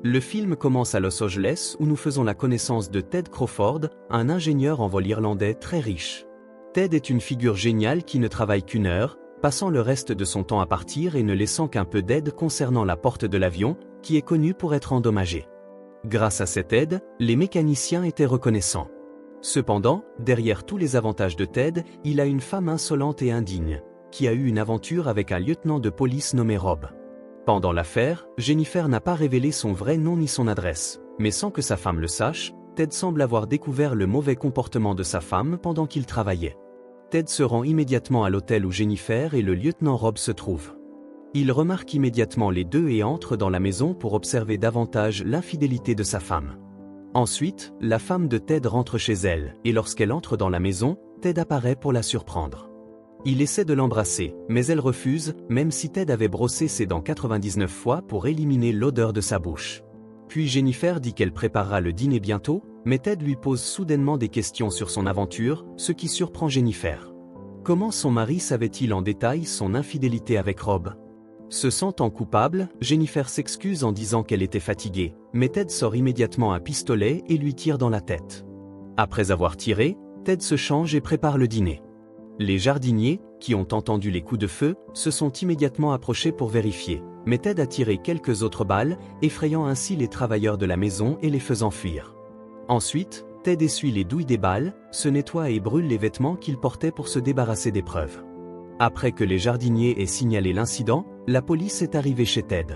Le film commence à Los Angeles où nous faisons la connaissance de Ted Crawford, un ingénieur en vol irlandais très riche. Ted est une figure géniale qui ne travaille qu'une heure, passant le reste de son temps à partir et ne laissant qu'un peu d'aide concernant la porte de l'avion, qui est connue pour être endommagée. Grâce à cette aide, les mécaniciens étaient reconnaissants. Cependant, derrière tous les avantages de Ted, il a une femme insolente et indigne, qui a eu une aventure avec un lieutenant de police nommé Rob. Pendant l'affaire, Jennifer n'a pas révélé son vrai nom ni son adresse, mais sans que sa femme le sache, Ted semble avoir découvert le mauvais comportement de sa femme pendant qu'il travaillait. Ted se rend immédiatement à l'hôtel où Jennifer et le lieutenant Rob se trouvent. Il remarque immédiatement les deux et entre dans la maison pour observer davantage l'infidélité de sa femme. Ensuite, la femme de Ted rentre chez elle, et lorsqu'elle entre dans la maison, Ted apparaît pour la surprendre. Il essaie de l'embrasser, mais elle refuse, même si Ted avait brossé ses dents 99 fois pour éliminer l'odeur de sa bouche. Puis Jennifer dit qu'elle préparera le dîner bientôt, mais Ted lui pose soudainement des questions sur son aventure, ce qui surprend Jennifer. Comment son mari savait-il en détail son infidélité avec Rob ? Se sentant coupable, Jennifer s'excuse en disant qu'elle était fatiguée, mais Ted sort immédiatement un pistolet et lui tire dans la tête. Après avoir tiré, Ted se change et prépare le dîner. Les jardiniers, qui ont entendu les coups de feu, se sont immédiatement approchés pour vérifier, mais Ted a tiré quelques autres balles, effrayant ainsi les travailleurs de la maison et les faisant fuir. Ensuite, Ted essuie les douilles des balles, se nettoie et brûle les vêtements qu'il portait pour se débarrasser des preuves. Après que les jardiniers aient signalé l'incident, la police est arrivée chez Ted.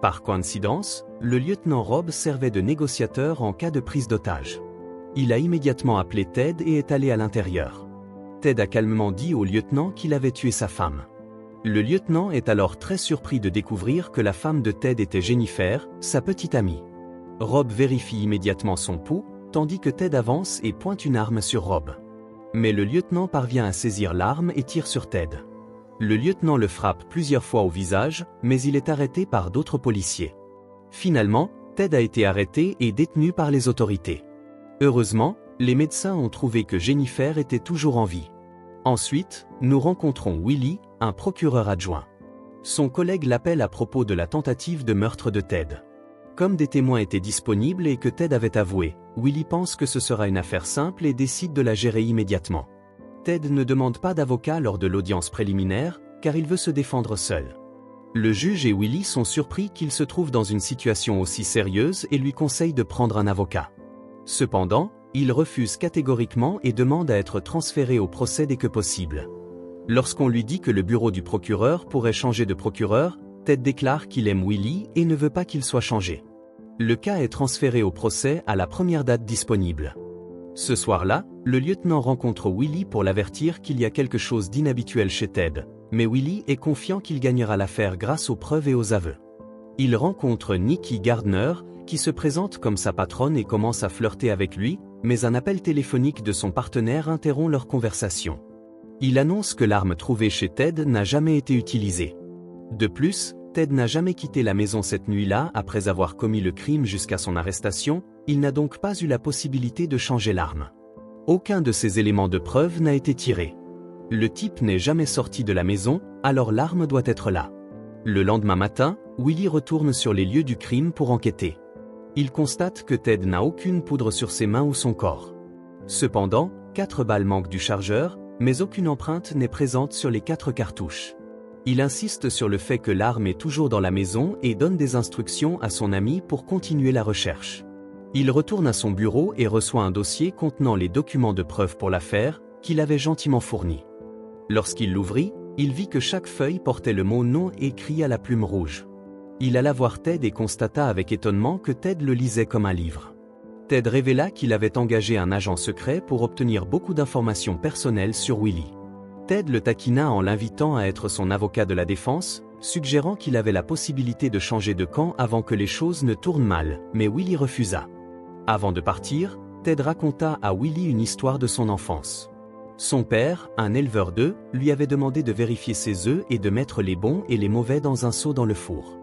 Par coïncidence, le lieutenant Rob servait de négociateur en cas de prise d'otage. Il a immédiatement appelé Ted et est allé à l'intérieur. Ted a calmement dit au lieutenant qu'il avait tué sa femme. Le lieutenant est alors très surpris de découvrir que la femme de Ted était Jennifer, sa petite amie. Rob vérifie immédiatement son pouls, tandis que Ted avance et pointe une arme sur Rob. Mais le lieutenant parvient à saisir l'arme et tire sur Ted. Le lieutenant le frappe plusieurs fois au visage, mais il est arrêté par d'autres policiers. Finalement, Ted a été arrêté et détenu par les autorités. Heureusement, les médecins ont trouvé que Jennifer était toujours en vie. Ensuite, nous rencontrons Willie, un procureur adjoint. Son collègue l'appelle à propos de la tentative de meurtre de Ted. Comme des témoins étaient disponibles et que Ted avait avoué, Willie pense que ce sera une affaire simple et décide de la gérer immédiatement. Ted ne demande pas d'avocat lors de l'audience préliminaire, car il veut se défendre seul. Le juge et Willie sont surpris qu'il se trouve dans une situation aussi sérieuse et lui conseillent de prendre un avocat. Cependant, il refuse catégoriquement et demande à être transféré au procès dès que possible. Lorsqu'on lui dit que le bureau du procureur pourrait changer de procureur, Ted déclare qu'il aime Willie et ne veut pas qu'il soit changé. Le cas est transféré au procès à la première date disponible. Ce soir-là, le lieutenant rencontre Willie pour l'avertir qu'il y a quelque chose d'inhabituel chez Ted, mais Willie est confiant qu'il gagnera l'affaire grâce aux preuves et aux aveux. Il rencontre Nikki Gardner, qui se présente comme sa patronne et commence à flirter avec lui, mais un appel téléphonique de son partenaire interrompt leur conversation. Il annonce que l'arme trouvée chez Ted n'a jamais été utilisée. De plus, Ted n'a jamais quitté la maison cette nuit-là après avoir commis le crime jusqu'à son arrestation, il n'a donc pas eu la possibilité de changer l'arme. Aucun de ces éléments de preuve n'a été tiré. Le type n'est jamais sorti de la maison, alors l'arme doit être là. Le lendemain matin, Willie retourne sur les lieux du crime pour enquêter. Il constate que Ted n'a aucune poudre sur ses mains ou son corps. Cependant, 4 balles manquent du chargeur, mais aucune empreinte n'est présente sur les 4 cartouches. Il insiste sur le fait que l'arme est toujours dans la maison et donne des instructions à son ami pour continuer la recherche. Il retourne à son bureau et reçoit un dossier contenant les documents de preuve pour l'affaire, qu'il avait gentiment fournis. Lorsqu'il l'ouvrit, il vit que chaque feuille portait le mot « non » écrit à la plume rouge. Il alla voir Ted et constata avec étonnement que Ted le lisait comme un livre. Ted révéla qu'il avait engagé un agent secret pour obtenir beaucoup d'informations personnelles sur Willie. Ted le taquina en l'invitant à être son avocat de la défense, suggérant qu'il avait la possibilité de changer de camp avant que les choses ne tournent mal, mais Willie refusa. Avant de partir, Ted raconta à Willie une histoire de son enfance. Son père, un éleveur d'œufs, lui avait demandé de vérifier ses œufs et de mettre les bons et les mauvais dans un seau dans le four.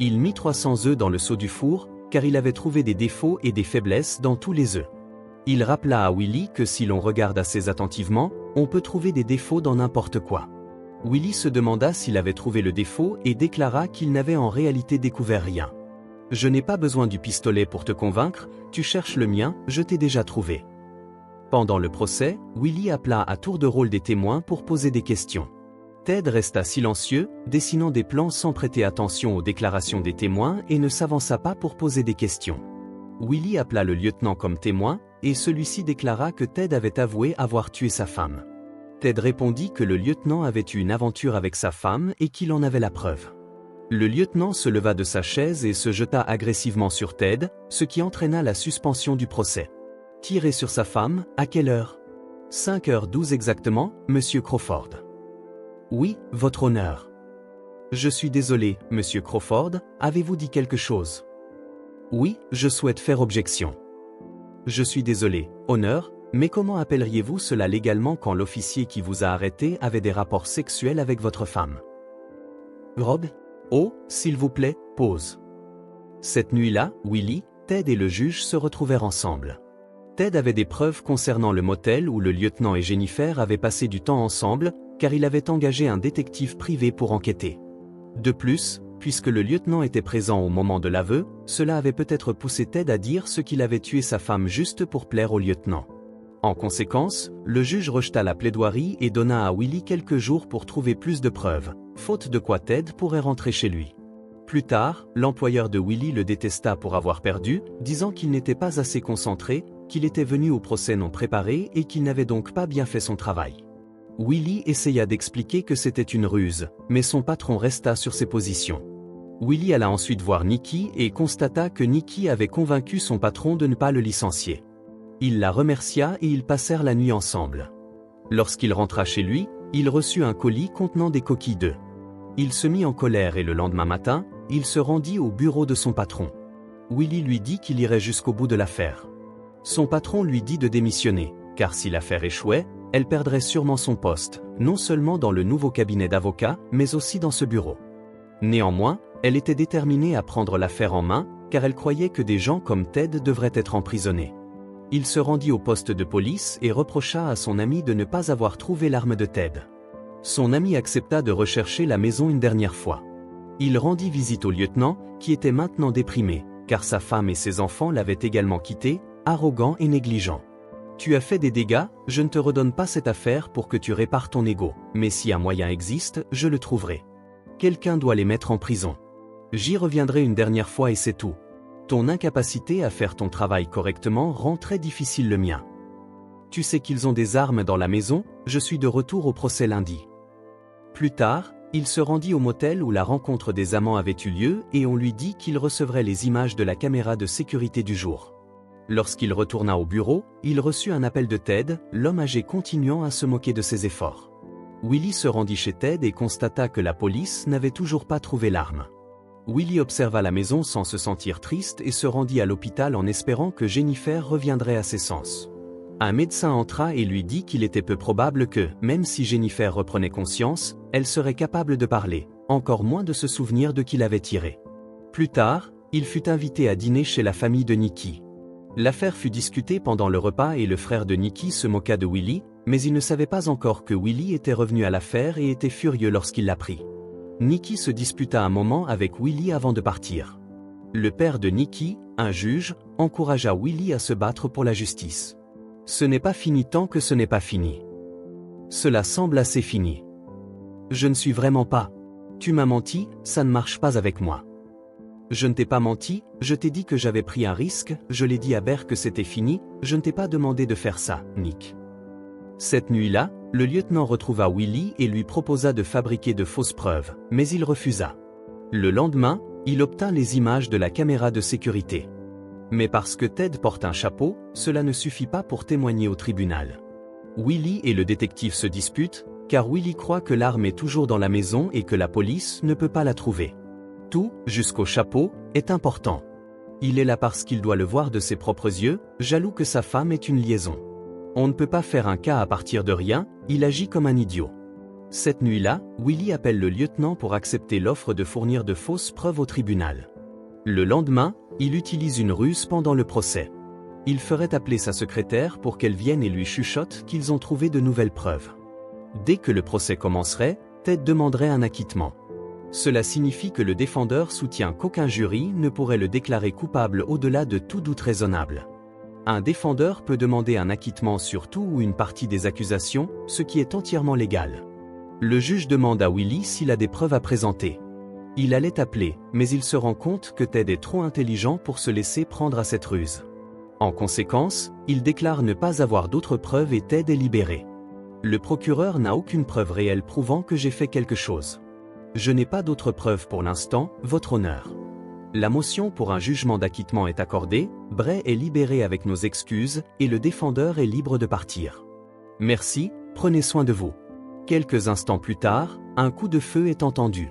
Il mit 300 œufs dans le seau du four, car il avait trouvé des défauts et des faiblesses dans tous les œufs. Il rappela à Willie que si l'on regarde assez attentivement, on peut trouver des défauts dans n'importe quoi. Willie se demanda s'il avait trouvé le défaut et déclara qu'il n'avait en réalité découvert rien. Je n'ai pas besoin du pistolet pour te convaincre, tu cherches le mien, je t'ai déjà trouvé. Pendant le procès, Willie appela à tour de rôle des témoins pour poser des questions. Ted resta silencieux, dessinant des plans sans prêter attention aux déclarations des témoins et ne s'avança pas pour poser des questions. Willie appela le lieutenant comme témoin, et celui-ci déclara que Ted avait avoué avoir tué sa femme. Ted répondit que le lieutenant avait eu une aventure avec sa femme et qu'il en avait la preuve. Le lieutenant se leva de sa chaise et se jeta agressivement sur Ted, ce qui entraîna la suspension du procès. Tirer sur sa femme, à quelle heure? 5h12 exactement, monsieur Crawford. Oui, votre honneur. Je suis désolé, monsieur Crawford, avez-vous dit quelque chose? Oui, je souhaite faire objection. Je suis désolé, honneur, mais comment appelleriez-vous cela légalement quand l'officier qui vous a arrêté avait des rapports sexuels avec votre femme? Rob? Oh, s'il vous plaît, pause. Cette nuit-là, Willie, Ted et le juge se retrouvèrent ensemble. Ted avait des preuves concernant le motel où le lieutenant et Jennifer avaient passé du temps ensemble, car il avait engagé un détective privé pour enquêter. De plus, puisque le lieutenant était présent au moment de l'aveu, cela avait peut-être poussé Ted à dire ce qu'il avait tué sa femme juste pour plaire au lieutenant. En conséquence, le juge rejeta la plaidoirie et donna à Willie quelques jours pour trouver plus de preuves, faute de quoi Ted pourrait rentrer chez lui. Plus tard, l'employeur de Willie le détesta pour avoir perdu, disant qu'il n'était pas assez concentré, qu'il était venu au procès non préparé et qu'il n'avait donc pas bien fait son travail. Willie essaya d'expliquer que c'était une ruse, mais son patron resta sur ses positions. Willie alla ensuite voir Nikki et constata que Nikki avait convaincu son patron de ne pas le licencier. Il la remercia et ils passèrent la nuit ensemble. Lorsqu'il rentra chez lui, il reçut un colis contenant des coquilles d'œufs. Il se mit en colère et le lendemain matin, il se rendit au bureau de son patron. Willie lui dit qu'il irait jusqu'au bout de l'affaire. Son patron lui dit de démissionner, car si l'affaire échouait, elle perdrait sûrement son poste, non seulement dans le nouveau cabinet d'avocats, mais aussi dans ce bureau. Néanmoins, elle était déterminée à prendre l'affaire en main, car elle croyait que des gens comme Ted devraient être emprisonnés. Il se rendit au poste de police et reprocha à son ami de ne pas avoir trouvé l'arme de Ted. Son ami accepta de rechercher la maison une dernière fois. Il rendit visite au lieutenant, qui était maintenant déprimé, car sa femme et ses enfants l'avaient également quitté, arrogant et négligent. Tu as fait des dégâts, je ne te redonne pas cette affaire pour que tu répares ton ego, mais si un moyen existe, je le trouverai. Quelqu'un doit les mettre en prison. J'y reviendrai une dernière fois et c'est tout. Ton incapacité à faire ton travail correctement rend très difficile le mien. Tu sais qu'ils ont des armes dans la maison, je suis de retour au procès lundi. Plus tard, il se rendit au motel où la rencontre des amants avait eu lieu et on lui dit qu'il recevrait les images de la caméra de sécurité du jour. Lorsqu'il retourna au bureau, il reçut un appel de Ted, l'homme âgé continuant à se moquer de ses efforts. Willie se rendit chez Ted et constata que la police n'avait toujours pas trouvé l'arme. Willie observa la maison sans se sentir triste et se rendit à l'hôpital en espérant que Jennifer reviendrait à ses sens. Un médecin entra et lui dit qu'il était peu probable que, même si Jennifer reprenait conscience, elle serait capable de parler, encore moins de se souvenir de qui l'avait tirée. Plus tard, il fut invité à dîner chez la famille de Nikki. L'affaire fut discutée pendant le repas et le frère de Nikki se moqua de Willie, mais il ne savait pas encore que Willie était revenu à l'affaire et était furieux lorsqu'il l'apprit. Nikki se disputa un moment avec Willie avant de partir. Le père de Nikki, un juge, encouragea Willie à se battre pour la justice. Ce n'est pas fini tant que ce n'est pas fini. Cela semble assez fini. Je ne suis vraiment pas. Tu m'as menti, ça ne marche pas avec moi. Je ne t'ai pas menti, je t'ai dit que j'avais pris un risque, je l'ai dit à Bear que c'était fini, je ne t'ai pas demandé de faire ça, Nick. Cette nuit-là, le lieutenant retrouva Willie et lui proposa de fabriquer de fausses preuves, mais il refusa. Le lendemain, il obtint les images de la caméra de sécurité. Mais parce que Ted porte un chapeau, cela ne suffit pas pour témoigner au tribunal. Willie et le détective se disputent, car Willie croit que l'arme est toujours dans la maison et que la police ne peut pas la trouver. Tout, jusqu'au chapeau, est important. Il est là parce qu'il doit le voir de ses propres yeux, jaloux que sa femme ait une liaison. On ne peut pas faire un cas à partir de rien, il agit comme un idiot. Cette nuit-là, Willie appelle le lieutenant pour accepter l'offre de fournir de fausses preuves au tribunal. Le lendemain, il utilise une ruse pendant le procès. Il ferait appeler sa secrétaire pour qu'elle vienne et lui chuchote qu'ils ont trouvé de nouvelles preuves. Dès que le procès commencerait, Ted demanderait un acquittement. Cela signifie que le défendeur soutient qu'aucun jury ne pourrait le déclarer coupable au-delà de tout doute raisonnable. Un défendeur peut demander un acquittement sur tout ou une partie des accusations, ce qui est entièrement légal. Le juge demande à Willie s'il a des preuves à présenter. Il allait appeler, mais il se rend compte que Ted est trop intelligent pour se laisser prendre à cette ruse. En conséquence, il déclare ne pas avoir d'autres preuves et Ted est libéré. Le procureur n'a aucune preuve réelle prouvant que j'ai fait quelque chose. Je n'ai pas d'autres preuves pour l'instant, votre honneur. La motion pour un jugement d'acquittement est accordée, Bray est libéré avec nos excuses, et le défendeur est libre de partir. Merci, prenez soin de vous. Quelques instants plus tard, un coup de feu est entendu.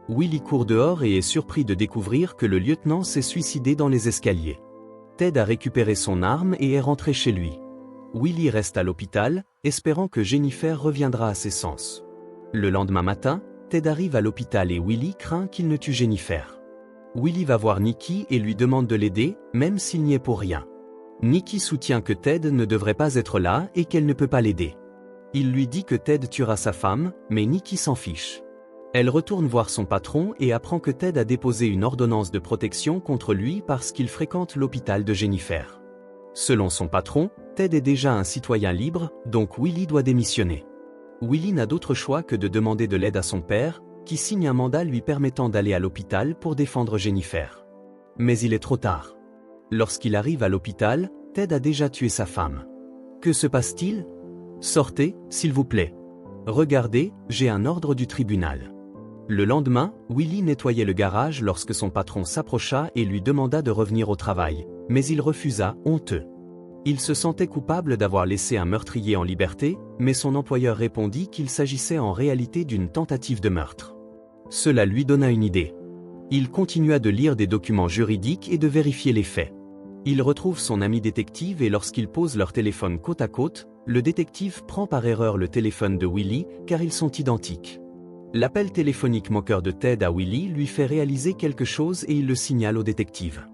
Willie court dehors et est surpris de découvrir que le lieutenant s'est suicidé dans les escaliers. Ted a récupéré son arme et est rentré chez lui. Willie reste à l'hôpital, espérant que Jennifer reviendra à ses sens. Le lendemain matin, Ted arrive à l'hôpital et Willie craint qu'il ne tue Jennifer. Willie va voir Nikki et lui demande de l'aider, même s'il n'y est pour rien. Nikki soutient que Ted ne devrait pas être là et qu'elle ne peut pas l'aider. Il lui dit que Ted tuera sa femme, mais Nikki s'en fiche. Elle retourne voir son patron et apprend que Ted a déposé une ordonnance de protection contre lui parce qu'il fréquente l'hôpital de Jennifer. Selon son patron, Ted est déjà un citoyen libre, donc Willie doit démissionner. Willie n'a d'autre choix que de demander de l'aide à son père, qui signe un mandat lui permettant d'aller à l'hôpital pour défendre Jennifer. Mais il est trop tard. Lorsqu'il arrive à l'hôpital, Ted a déjà tué sa femme. Que se passe-t-il ? Sortez, s'il vous plaît. Regardez, j'ai un ordre du tribunal. Le lendemain, Willie nettoyait le garage lorsque son patron s'approcha et lui demanda de revenir au travail, mais il refusa, honteux. Il se sentait coupable d'avoir laissé un meurtrier en liberté, mais son employeur répondit qu'il s'agissait en réalité d'une tentative de meurtre. Cela lui donna une idée. Il continua de lire des documents juridiques et de vérifier les faits. Il retrouve son ami détective et lorsqu'ils posent leur téléphone côte à côte, le détective prend par erreur le téléphone de Willie car ils sont identiques. L'appel téléphonique moqueur de Ted à Willie lui fait réaliser quelque chose et il le signale au détective.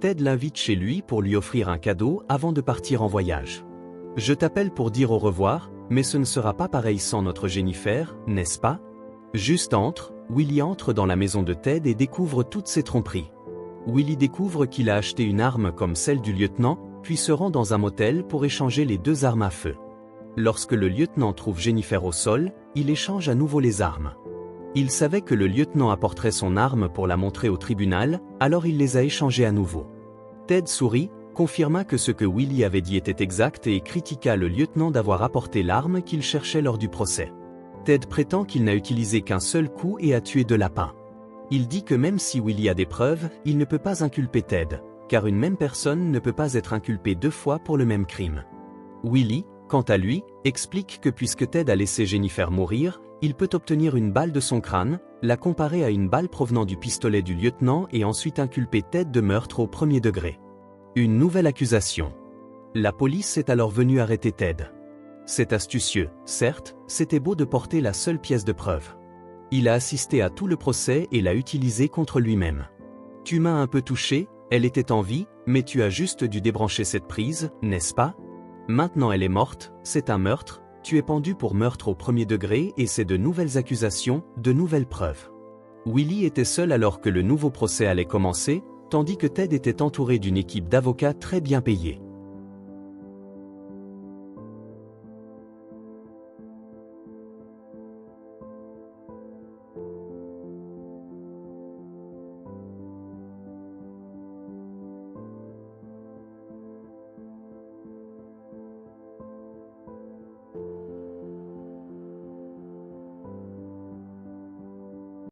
Ted l'invite chez lui pour lui offrir un cadeau avant de partir en voyage. « Je t'appelle pour dire au revoir, mais ce ne sera pas pareil sans notre Jennifer, n'est-ce pas ?» Juste Willie entre dans la maison de Ted et découvre toutes ses tromperies. Willie découvre qu'il a acheté une arme comme celle du lieutenant, puis se rend dans un motel pour échanger les deux armes à feu. Lorsque le lieutenant trouve Jennifer au sol, il échange à nouveau les armes. Il savait que le lieutenant apporterait son arme pour la montrer au tribunal, alors il les a échangées à nouveau. Ted sourit, confirma que ce que Willie avait dit était exact et critiqua le lieutenant d'avoir apporté l'arme qu'il cherchait lors du procès. Ted prétend qu'il n'a utilisé qu'un seul coup et a tué 2 lapins. Il dit que même si Willie a des preuves, il ne peut pas inculper Ted, car une même personne ne peut pas être inculpée 2 fois pour le même crime. Willie, quant à lui, explique que puisque Ted a laissé Jennifer mourir, il peut obtenir une balle de son crâne, la comparer à une balle provenant du pistolet du lieutenant et ensuite inculper Ted de meurtre au premier degré. Une nouvelle accusation. La police est alors venue arrêter Ted. C'est astucieux, certes, c'était beau de porter la seule pièce de preuve. Il a assisté à tout le procès et l'a utilisé contre lui-même. Tu m'as un peu touché, elle était en vie, mais tu as juste dû débrancher cette prise, n'est-ce pas ? Maintenant elle est morte, c'est un meurtre, tu es pendu pour meurtre au premier degré et c'est de nouvelles accusations, de nouvelles preuves. Willie était seul alors que le nouveau procès allait commencer, tandis que Ted était entouré d'une équipe d'avocats très bien payés.